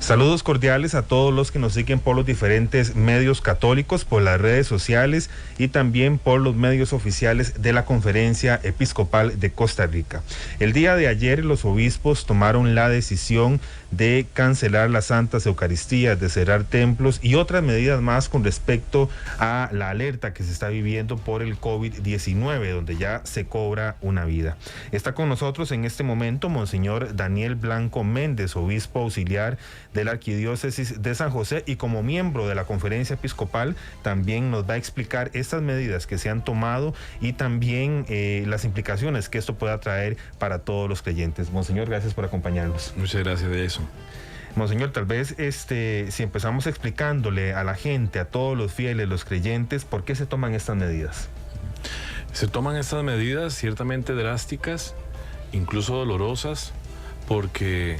Saludos cordiales a todos los que nos siguen por los diferentes medios católicos, por las redes sociales y también por los medios oficiales de la Conferencia Episcopal de Costa Rica. El día de ayer los obispos tomaron la decisión de cancelar las Santas Eucaristías, de cerrar templos y otras medidas más con respecto a la alerta que se está viviendo por el COVID-19, donde ya se cobra una vida. Está con nosotros en este momento Monseñor Daniel Blanco Méndez, obispo auxiliar de la Arquidiócesis de San José, y como miembro de la Conferencia Episcopal también nos va a explicar estas medidas que se han tomado y también las implicaciones que esto pueda traer para todos los creyentes. Monseñor, gracias por acompañarnos. Muchas gracias, Jason. Monseñor, tal vez si empezamos explicándole a la gente, a todos los fieles, los creyentes, ¿por qué se toman estas medidas? Se toman estas medidas ciertamente drásticas, incluso dolorosas, porque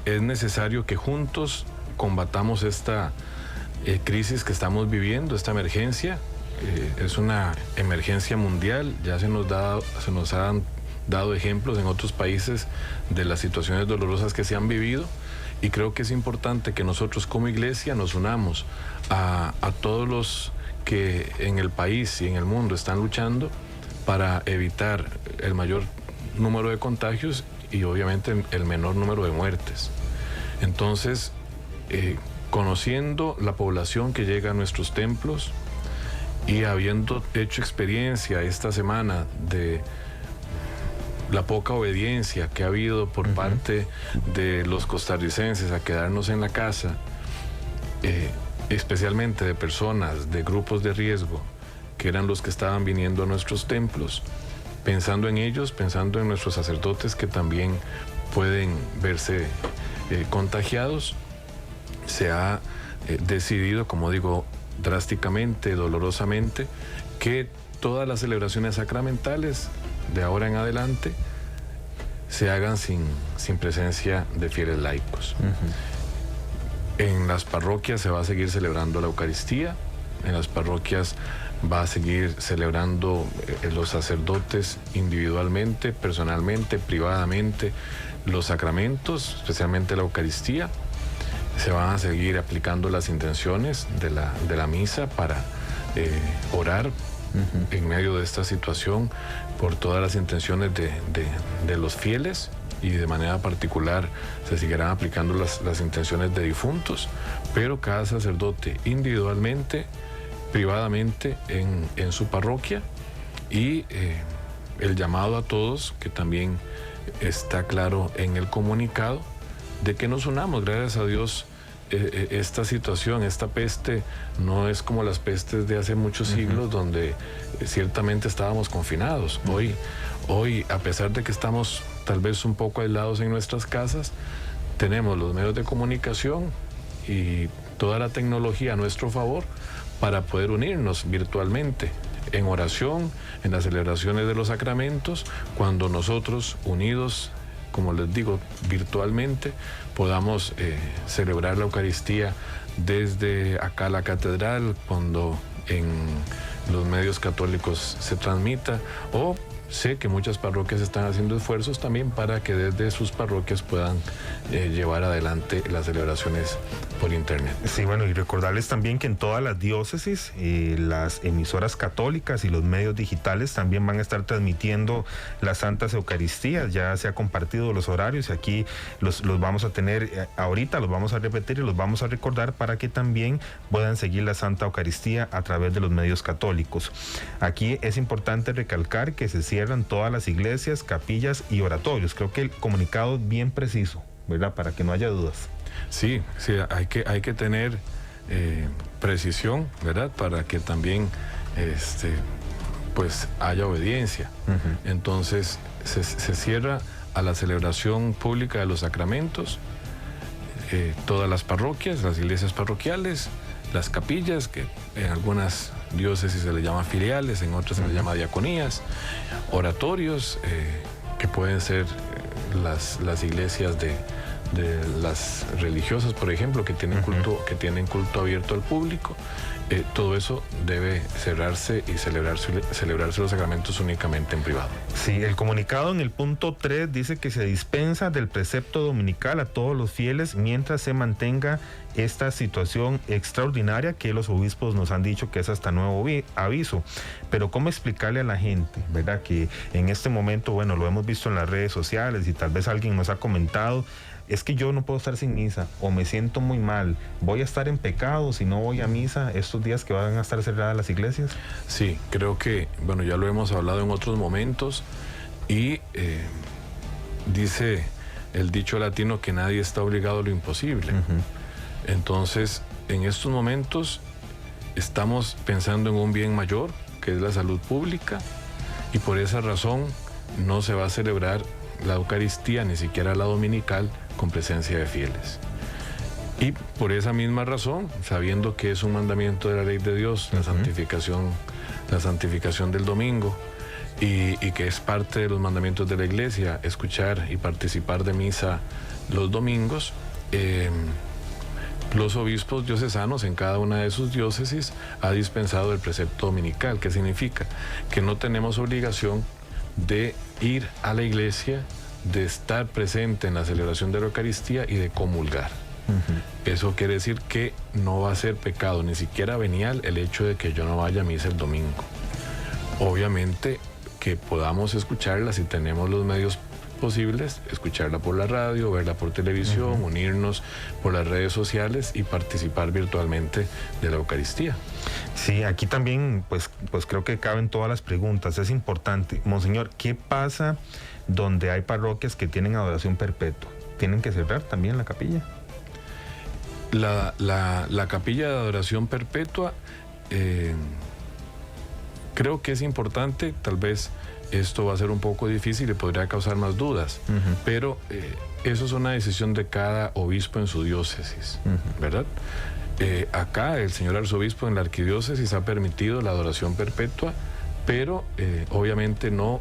es necesario que juntos combatamos esta crisis que estamos viviendo, esta emergencia. Es una emergencia mundial, ya se nos han dado ejemplos en otros países de las situaciones dolorosas que se han vivido, y creo que es importante que nosotros como iglesia nos unamos a todos los que en el país y en el mundo están luchando para evitar el mayor número de contagios y obviamente el menor número de muertes. Entonces, conociendo la población que llega a nuestros templos y habiendo hecho experiencia esta semana de la poca obediencia que ha habido por parte de los costarricenses a quedarnos en la casa, especialmente de personas de grupos de riesgo que eran los que estaban viniendo a nuestros templos, pensando en ellos, pensando en nuestros sacerdotes que también pueden verse contagiados, se ha decidido, como digo, drásticamente, dolorosamente, que todas las celebraciones sacramentales de ahora en adelante se hagan sin presencia de fieles laicos. En las parroquias se va a seguir celebrando la Eucaristía, en las parroquias va a seguir celebrando los sacerdotes individualmente, personalmente, privadamente, los sacramentos, especialmente la Eucaristía. Se van a seguir aplicando las intenciones de la misa para orar en medio de esta situación por todas las intenciones de los fieles, y de manera particular se seguirán aplicando las intenciones de difuntos, pero cada sacerdote individualmente, privadamente en su parroquia, y el llamado a todos, que también está claro en el comunicado, de que nos unamos. Gracias a Dios, esta situación, esta peste, no es como las pestes de hace muchos siglos, donde ciertamente estábamos confinados. Hoy, a pesar de que estamos tal vez un poco aislados en nuestras casas, tenemos los medios de comunicación y toda la tecnología a nuestro favor para poder unirnos virtualmente en oración, en las celebraciones de los sacramentos, cuando nosotros unidos, como les digo, virtualmente, podamos celebrar la Eucaristía desde acá la catedral, cuando en los medios católicos se transmita, o sé que muchas parroquias están haciendo esfuerzos también para que desde sus parroquias puedan llevar adelante las celebraciones por internet. Sí, bueno, y recordarles también que en todas las diócesis, las emisoras católicas y los medios digitales también van a estar transmitiendo las Santas Eucaristías. Ya se ha compartido los horarios y aquí los vamos a tener ahorita, los vamos a repetir y los vamos a recordar para que también puedan seguir la Santa Eucaristía a través de los medios católicos. Aquí es importante recalcar que se cierran todas las iglesias, capillas y oratorios. Creo que el comunicado es bien preciso, ¿verdad? Para que no haya dudas. Sí, hay que tener precisión, ¿verdad? Para que también pues haya obediencia. Entonces se cierra a la celebración pública de los sacramentos todas las parroquias, las iglesias parroquiales, las capillas, que en algunas diócesis se les llama filiales, en otras se les llama diaconías, oratorios, que pueden ser las iglesias de las religiosas, por ejemplo, que tienen culto abierto al público. Todo eso debe cerrarse y celebrarse los sacramentos únicamente en privado. Sí, el comunicado en el punto 3 dice que se dispensa del precepto dominical a todos los fieles mientras se mantenga esta situación extraordinaria que los obispos nos han dicho que es hasta nuevo aviso. Pero ¿cómo explicarle a la gente, verdad? Que en este momento, bueno, lo hemos visto en las redes sociales y tal vez alguien nos ha comentado, es que yo no puedo estar sin misa o me siento muy mal, voy a estar en pecado si no voy a misa estos días que van a estar cerradas las iglesias. Sí, creo que, bueno, ya lo hemos hablado en otros momentos y dice el dicho latino que nadie está obligado a lo imposible. Entonces, en estos momentos estamos pensando en un bien mayor, que es la salud pública, y por esa razón no se va a celebrar la Eucaristía, ni siquiera la dominical, con presencia de fieles. Y por esa misma razón, sabiendo que es un mandamiento de la ley de Dios, la santificación del domingo, y que es parte de los mandamientos de la Iglesia, escuchar y participar de misa los domingos, los obispos diocesanos en cada una de sus diócesis ha dispensado el precepto dominical, que significa que no tenemos obligación de ir a la iglesia, de estar presente en la celebración de la Eucaristía y de comulgar. Eso quiere decir que no va a ser pecado, ni siquiera venial, el hecho de que yo no vaya a misa el domingo. Obviamente que podamos escucharla si tenemos los medios posibles, escucharla por la radio, verla por televisión, unirnos por las redes sociales y participar virtualmente de la Eucaristía. Sí, aquí también pues creo que caben todas las preguntas. Es importante, Monseñor, ¿qué pasa donde hay parroquias que tienen adoración perpetua? ¿Tienen que cerrar también la capilla? La capilla de adoración perpetua, creo que es importante. Tal vez esto va a ser un poco difícil y podría causar más dudas, pero eso es una decisión de cada obispo en su diócesis, ¿verdad? Acá el señor arzobispo en la arquidiócesis ha permitido la adoración perpetua, pero obviamente no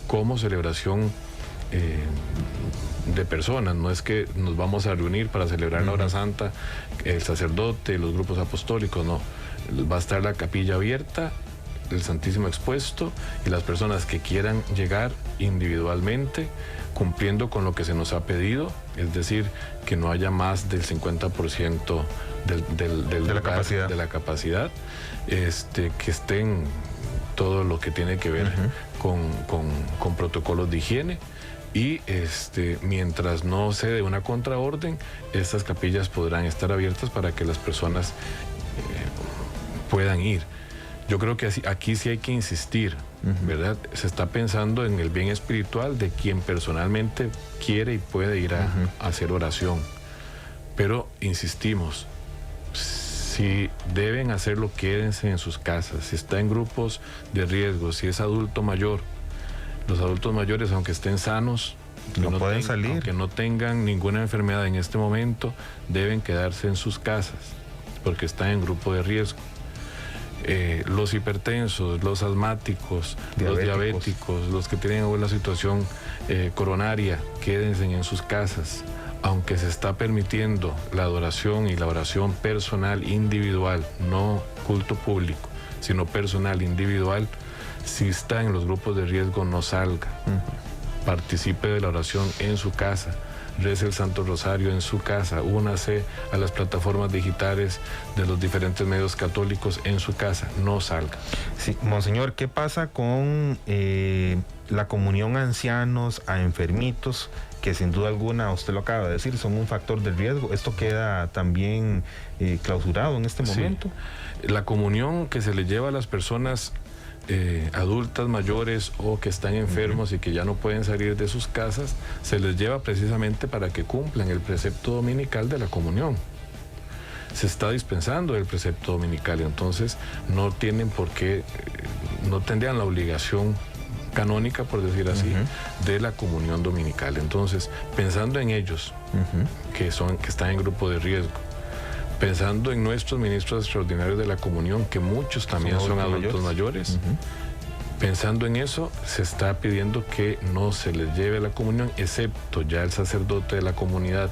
como celebración de personas. No es que nos vamos a reunir para celebrar la hora santa, el sacerdote, los grupos apostólicos, no. Va a estar la capilla abierta, el Santísimo expuesto, y las personas que quieran llegar individualmente, cumpliendo con lo que se nos ha pedido, es decir, que no haya más del 50% de la capacidad, que estén todo lo que tiene que ver con protocolos de higiene, y mientras no se dé una contraorden, estas capillas podrán estar abiertas para que las personas puedan ir. Yo creo que aquí sí hay que insistir, ¿verdad? Se está pensando en el bien espiritual de quien personalmente quiere y puede ir a hacer oración. Pero insistimos, si deben hacerlo, quédense en sus casas. Si está en grupos de riesgo, si es adulto mayor, los adultos mayores, aunque estén sanos, no pueden salir, aunque no tengan ninguna enfermedad en este momento, deben quedarse en sus casas, porque están en grupo de riesgo. Los hipertensos, los asmáticos, los diabéticos, los que tienen una situación coronaria, quédense en sus casas. Aunque se está permitiendo la adoración y la oración personal, individual, no culto público, sino personal, individual, si está en los grupos de riesgo, no salga. Participe de la oración en su casa. Rece el Santo Rosario en su casa, únase a las plataformas digitales de los diferentes medios católicos en su casa, no salga. Sí, Monseñor, ¿qué pasa con la comunión a ancianos, a enfermitos, que sin duda alguna, usted lo acaba de decir, son un factor de riesgo? ¿Esto queda también clausurado en este momento? Sí. La comunión que se le lleva a las personas adultas mayores o que están enfermos y que ya no pueden salir de sus casas, se les lleva precisamente para que cumplan el precepto dominical de la comunión. Se está dispensando el precepto dominical, entonces no tienen por qué, no tendrían la obligación canónica, por decir así, de la comunión dominical. Entonces, pensando en ellos, que están en grupo de riesgo, pensando en nuestros ministros extraordinarios de la comunión, que muchos también son adultos mayores, Pensando en eso, se está pidiendo que no se les lleve la comunión, excepto ya el sacerdote de la comunidad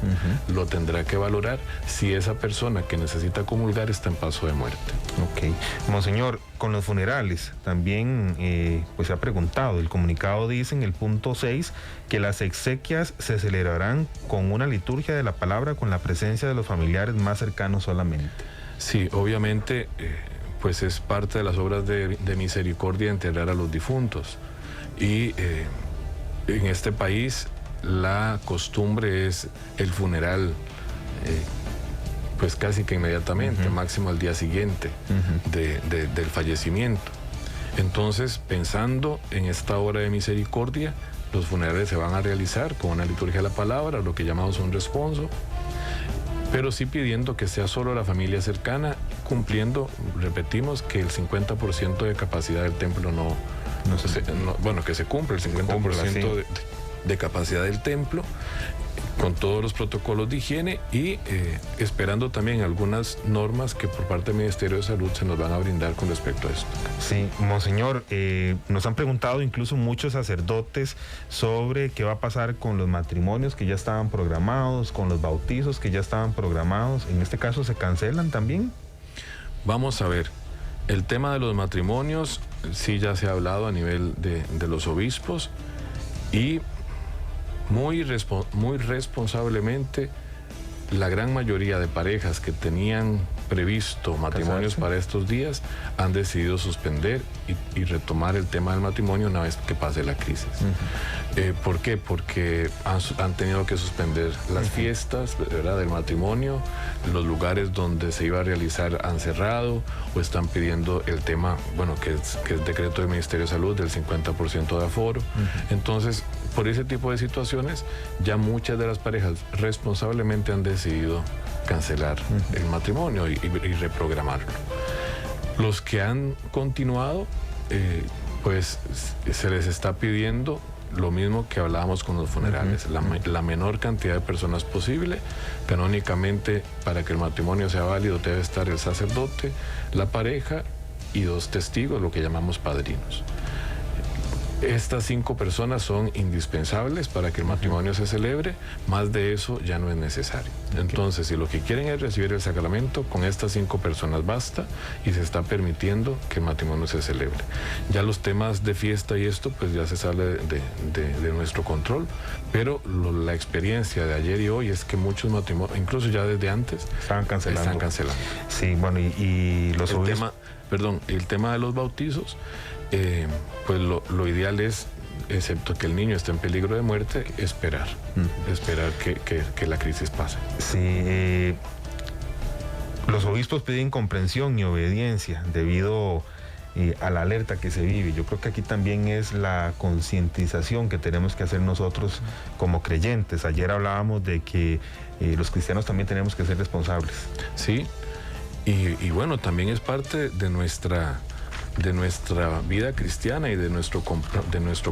lo tendrá que valorar si esa persona que necesita comulgar está en paso de muerte. Ok. Monseñor, con los funerales también pues se ha preguntado, el comunicado dice en el punto 6 que las exequias se celebrarán con una liturgia de la palabra con la presencia de los familiares más cercanos solamente. Sí, obviamente... pues es parte de las obras de misericordia enterrar a los difuntos. Y en este país la costumbre es el funeral, pues casi que inmediatamente, máximo al día siguiente del fallecimiento. Entonces, pensando en esta obra de misericordia, los funerales se van a realizar con una liturgia de la palabra, lo que llamamos un responso, pero sí pidiendo que sea solo la familia cercana, cumpliendo, repetimos, que el 50% de capacidad del templo que se cumple el 50% de capacidad del templo, con todos los protocolos de higiene y esperando también algunas normas que por parte del Ministerio de Salud se nos van a brindar con respecto a esto. Sí, Monseñor, nos han preguntado incluso muchos sacerdotes sobre qué va a pasar con los matrimonios que ya estaban programados, con los bautizos que ya estaban programados. ¿En este caso se cancelan también? Vamos a ver, el tema de los matrimonios sí ya se ha hablado a nivel de los obispos y muy responsablemente la gran mayoría de parejas que tenían previsto matrimonios para estos días han decidido suspender y retomar el tema del matrimonio una vez que pase la crisis. ¿Por qué? Porque han tenido que suspender las fiestas, ¿verdad?, del matrimonio, los lugares donde se iba a realizar han cerrado o están pidiendo el tema, bueno, que es decreto del Ministerio de Salud del 50% de aforo. Entonces, por ese tipo de situaciones, ya muchas de las parejas responsablemente han decidido cancelar el matrimonio y reprogramarlo. Los que han continuado, pues se les está pidiendo lo mismo que hablábamos con los funerales, la menor cantidad de personas posible. Canónicamente, para que el matrimonio sea válido, debe estar el sacerdote, la pareja y 2 testigos, lo que llamamos padrinos. Estas 5 personas son indispensables para que el matrimonio se celebre, más de eso ya no es necesario. Entonces, si lo que quieren es recibir el sacramento, con estas 5 personas basta y se está permitiendo que el matrimonio se celebre. Ya los temas de fiesta y esto, pues ya se sale de nuestro control, pero la experiencia de ayer y hoy es que muchos matrimonios, incluso ya desde antes, están cancelando. Sí, bueno, y los el tema de los bautizos, pues lo ideal es, excepto que el niño esté en peligro de muerte, esperar que la crisis pase. Sí, los obispos piden comprensión y obediencia debido a la alerta que se vive. Yo creo que aquí también es la concientización que tenemos que hacer nosotros como creyentes. Ayer hablábamos de que los cristianos también tenemos que ser responsables. Sí, y bueno, también es parte de nuestra vida cristiana y de nuestro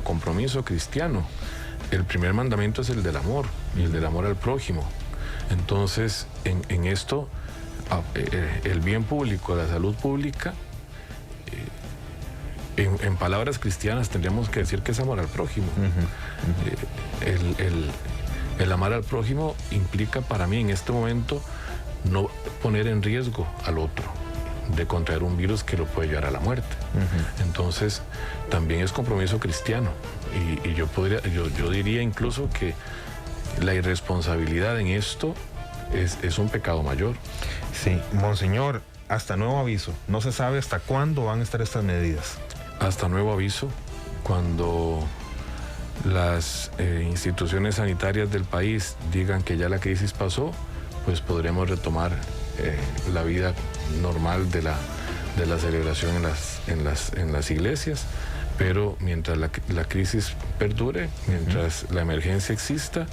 compromiso cristiano. El primer mandamiento es el del amor y el del amor al prójimo. Entonces, en esto, el bien público, la salud pública, en palabras cristianas tendríamos que decir que es amor al prójimo. El amar al prójimo implica para mí en este momento no poner en riesgo al otro de contraer un virus que lo puede llevar a la muerte. Entonces, también es compromiso cristiano. Y yo diría incluso que la irresponsabilidad en esto es un pecado mayor. Sí, Monseñor, hasta nuevo aviso, no se sabe hasta cuándo van a estar estas medidas. Hasta nuevo aviso, cuando las instituciones sanitarias del país digan que ya la crisis pasó, pues podremos retomar la vida normal de la celebración en las iglesias, pero mientras la crisis perdure, mientras la emergencia exista,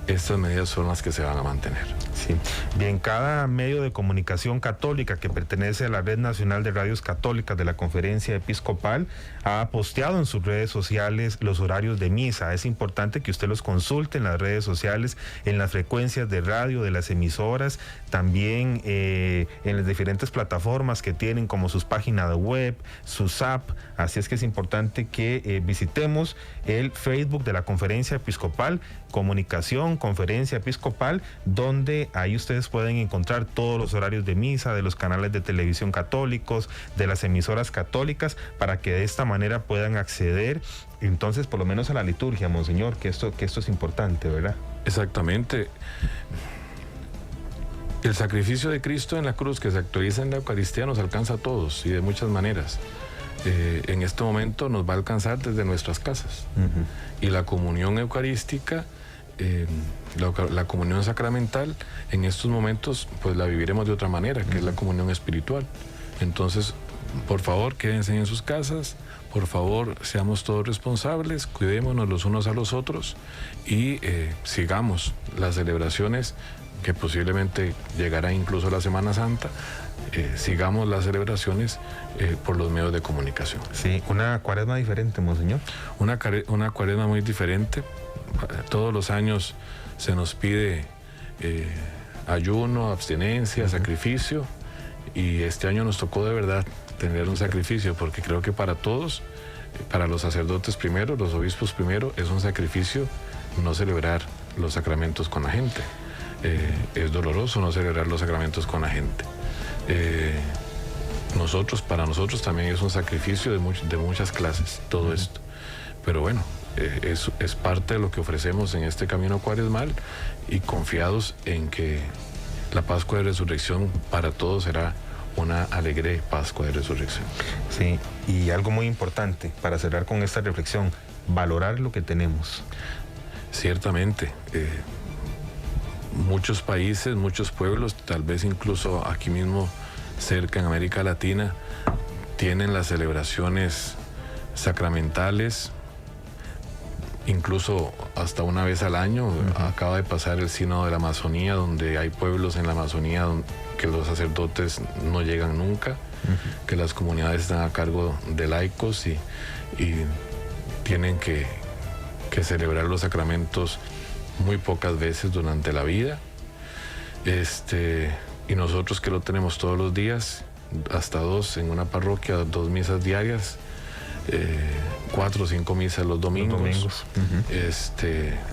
estas medidas son las que se van a mantener. Sí. Bien, cada medio de comunicación católica que pertenece a la Red Nacional de Radios Católicas de la Conferencia Episcopal ha posteado en sus redes sociales los horarios de misa. Es importante que usted los consulte en las redes sociales, en las frecuencias de radio de las emisoras, también en las diferentes plataformas que tienen, como sus páginas web, sus app. Así es que es importante que visitemos el Facebook de la Conferencia Episcopal, Comunicación, Conferencia Episcopal, donde ahí ustedes pueden encontrar todos los horarios de misa, de los canales de televisión católicos, de las emisoras católicas, para que de esta manera puedan acceder entonces por lo menos a la liturgia, monseñor, que esto es importante, ¿verdad? Exactamente. El sacrificio de Cristo en la cruz que se actualiza en la Eucaristía nos alcanza a todos y de muchas maneras. En este momento nos va a alcanzar desde nuestras casas. Y la comunión eucarística, la comunión sacramental, en estos momentos pues la viviremos de otra manera, que es la comunión espiritual. Entonces, por favor, quédense en sus casas, por favor, seamos todos responsables, cuidémonos los unos a los otros y sigamos las celebraciones, que posiblemente llegará incluso la Semana Santa. Sigamos las celebraciones por los medios de comunicación. Sí, una cuaresma diferente, monseñor. Una cuaresma muy diferente. Todos los años se nos pide ayuno, abstinencia, sacrificio, y este año nos tocó de verdad tener un sacrificio, porque creo que para todos, para los sacerdotes primero, los obispos primero, es un sacrificio no celebrar los sacramentos con la gente. Es doloroso no celebrar los sacramentos con la gente. Para nosotros también es un sacrificio de muchas clases todo esto, pero bueno, es parte de lo que ofrecemos en este camino cuaresmal, y confiados en que la Pascua de Resurrección para todos será una alegre Pascua de Resurrección. Sí, y algo muy importante para cerrar con esta reflexión: valorar lo que tenemos. Ciertamente, muchos países, muchos pueblos, tal vez incluso aquí mismo cerca en América Latina, tienen las celebraciones sacramentales incluso hasta una vez al año. Acaba de pasar el Sínodo de la Amazonía, donde hay pueblos en la Amazonía que los sacerdotes no llegan nunca, que las comunidades están a cargo de laicos y tienen que celebrar los sacramentos muy pocas veces durante la vida. Y nosotros, que lo tenemos todos los días, hasta 2 en una parroquia, 2 misas diarias, 4 o 5 misas los domingos.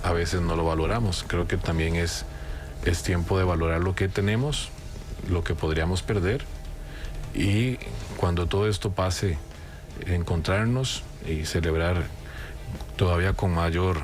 A veces no lo valoramos. Creo que también es tiempo de valorar lo que tenemos, lo que podríamos perder, y cuando todo esto pase, encontrarnos y celebrar todavía con mayor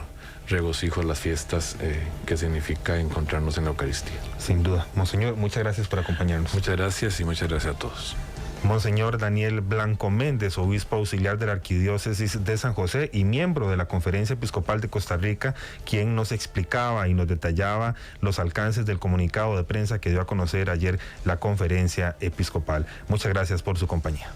regocijo las fiestas que significa encontrarnos en la Eucaristía. Sin duda. Monseñor, muchas gracias por acompañarnos. Muchas gracias, y muchas gracias a todos. Monseñor Daniel Blanco Méndez, obispo auxiliar de la Arquidiócesis de San José y miembro de la Conferencia Episcopal de Costa Rica, quien nos explicaba y nos detallaba los alcances del comunicado de prensa que dio a conocer ayer la Conferencia Episcopal. Muchas gracias por su compañía.